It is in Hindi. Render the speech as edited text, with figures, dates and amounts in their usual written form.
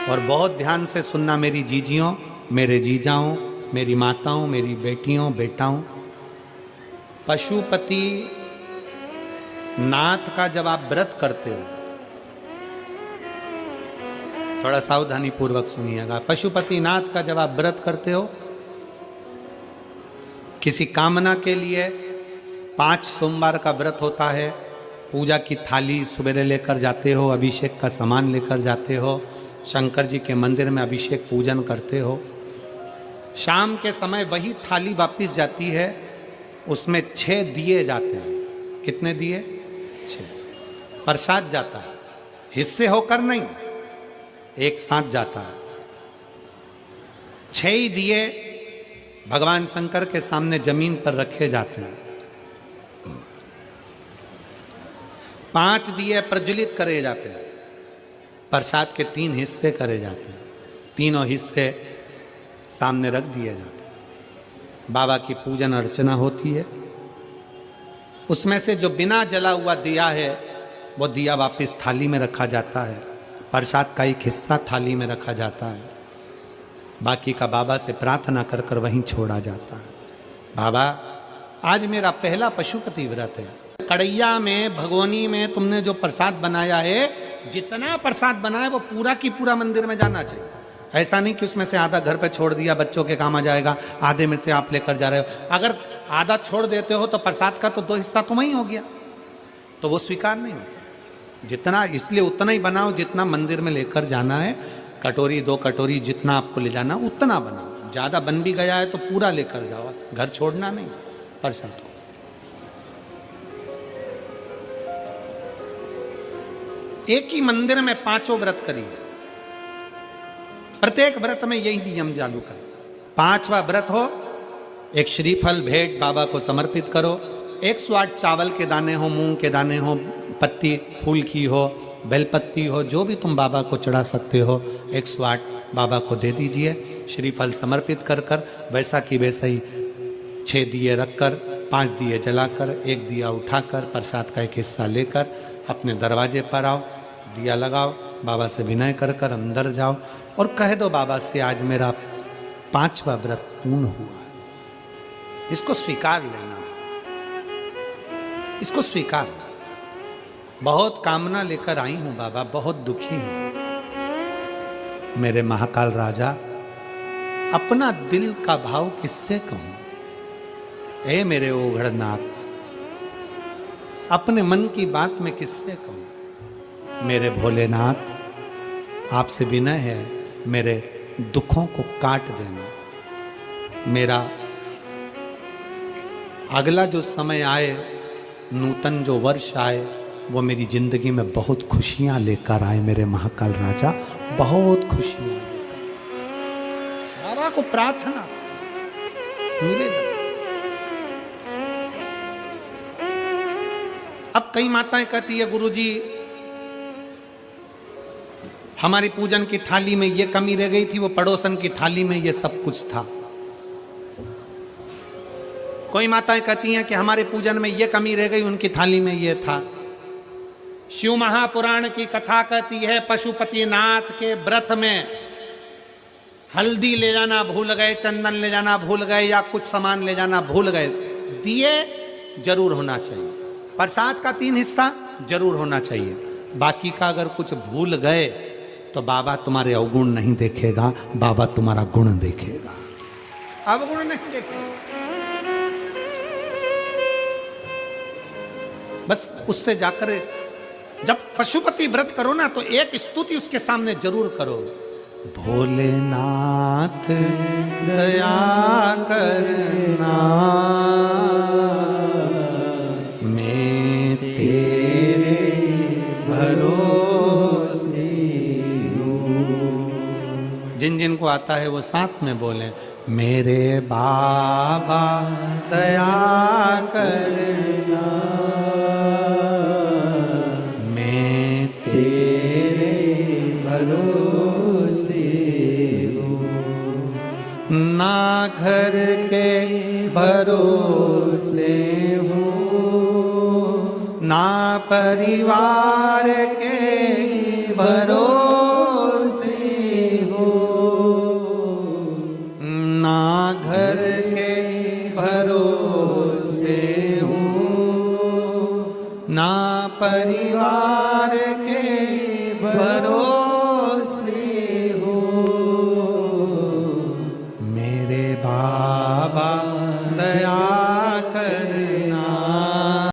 और बहुत ध्यान से सुनना मेरी जीजियों, मेरे जीजाओं, मेरी माताओं, मेरी बेटियों, बेटाओं। पशुपति नाथ का जब आप व्रत करते हो, थोड़ा सावधानी पूर्वक सुनिएगा। पशुपति नाथ का जब आप व्रत करते हो, किसी कामना के लिए 5 सोमवार का व्रत होता है, पूजा की थाली सुबह लेकर जाते हो, अभिषेक का सामान लेकर जाते हो, शंकर जी के मंदिर में अभिषेक पूजन करते हो। शाम के समय वही थाली वापस जाती है, उसमें 6 दिए जाते हैं। कितने दिए? 6। प्रसाद जाता है, हिस्से होकर नहीं, एक साथ जाता है। 6 ही दिए भगवान शंकर के सामने जमीन पर रखे जाते हैं। 5 दिए प्रज्वलित करे जाते हैं। प्रसाद के 3 हिस्से करे जाते हैं, तीनों हिस्से सामने रख दिए जाते हैं। बाबा की पूजन अर्चना होती है। उसमें से जो बिना जला हुआ दिया है, वो दिया वापस थाली में रखा जाता है। प्रसाद का एक हिस्सा थाली में रखा जाता है, बाकी का बाबा से प्रार्थना कर कर वहीं छोड़ा जाता है। बाबा, आज मेरा पहला पशुपति व्रत है। कड़ैया में, भगोनी में तुमने जो प्रसाद बनाया है, जितना प्रसाद बनाया वो पूरा की पूरा मंदिर में जाना चाहिए। ऐसा नहीं कि उसमें से आधा घर पे छोड़ दिया, बच्चों के काम आ जाएगा, आधे में से आप लेकर जा रहे हो। अगर आधा छोड़ देते हो तो प्रसाद का तो 2 हिस्सा तुम ही हो गया, तो वो स्वीकार नहीं होता। जितना, इसलिए उतना ही बनाओ जितना मंदिर में लेकर जाना है। कटोरी 2 कटोरी जितना आपको ले जाना उतना बनाओ। ज़्यादा बन भी गया है तो पूरा लेकर जाओ, घर छोड़ना नहीं प्रसाद को। एक ही मंदिर में 5 व्रत करिए, प्रत्येक व्रत में यही नियम चालू करें। 5वां व्रत हो, एक श्रीफल भेंट बाबा को समर्पित करो। 108 चावल के दाने हो, मूंग के दाने हो, पत्ती फूल की हो, बेलपत्ती हो, जो भी तुम बाबा को चढ़ा सकते हो, 108 बाबा को दे दीजिए। श्रीफल समर्पित कर कर वैसा की वैसा ही 6 दिए रखकर, 5 दिए जलाकर, 1 दिया उठाकर, प्रसाद का एक हिस्सा लेकर अपने दरवाजे पर आओ, दिया लगाओ, बाबा से विनय कर कर अंदर जाओ और कह दो बाबा से, आज मेरा 5वां व्रत पूर्ण हुआ है। इसको स्वीकार लेना, इसको स्वीकार। बहुत कामना लेकर आई हूं बाबा, बहुत दुखी हूं। मेरे महाकाल राजा, अपना दिल का भाव किससे कहूं? ए मेरे ओघड़नाथ, अपने मन की बात में किससे कहूं? मेरे भोलेनाथ, आपसे विनय है, मेरे दुखों को काट देना। मेरा अगला जो समय आए, नूतन जो वर्ष आए, वो मेरी जिंदगी में बहुत खुशियां लेकर आए। मेरे महाकाल राजा, बहुत खुशियां। बाबा को प्रार्थना निवेदन। अब कई माताएं कहती है, गुरुजी हमारी पूजन की थाली में ये कमी रह गई थी, वो पड़ोसन की थाली में ये सब कुछ था। कोई माताएं कहती हैं कि हमारे पूजन में ये कमी रह गई, उनकी थाली में ये था। शिव महापुराण की कथा कहती है, पशुपति नाथ के व्रत में हल्दी ले जाना भूल गए, चंदन ले जाना भूल गए, या कुछ सामान ले जाना भूल गए, दिए जरूर होना चाहिए। प्रसाद का 3 हिस्सा जरूर होना चाहिए। बाकी का अगर कुछ भूल गए तो बाबा तुम्हारे अवगुण नहीं देखेगा, बाबा तुम्हारा गुण देखेगा, अवगुण नहीं देखेगा। बस उससे जाकर जब पशुपति व्रत करो ना, तो एक स्तुति उसके सामने जरूर करो। भोलेनाथ दया करना, मैं तेरे भरोसे हूँ। जिन जिन को आता है वो साथ में बोले, मेरे बाबा दया करना, मैं तेरे भरोसे हूँ। ना घर के भरोसे हूँ, ना परिवार के भरोसे परिवार के भरोसे हो, मेरे बाबा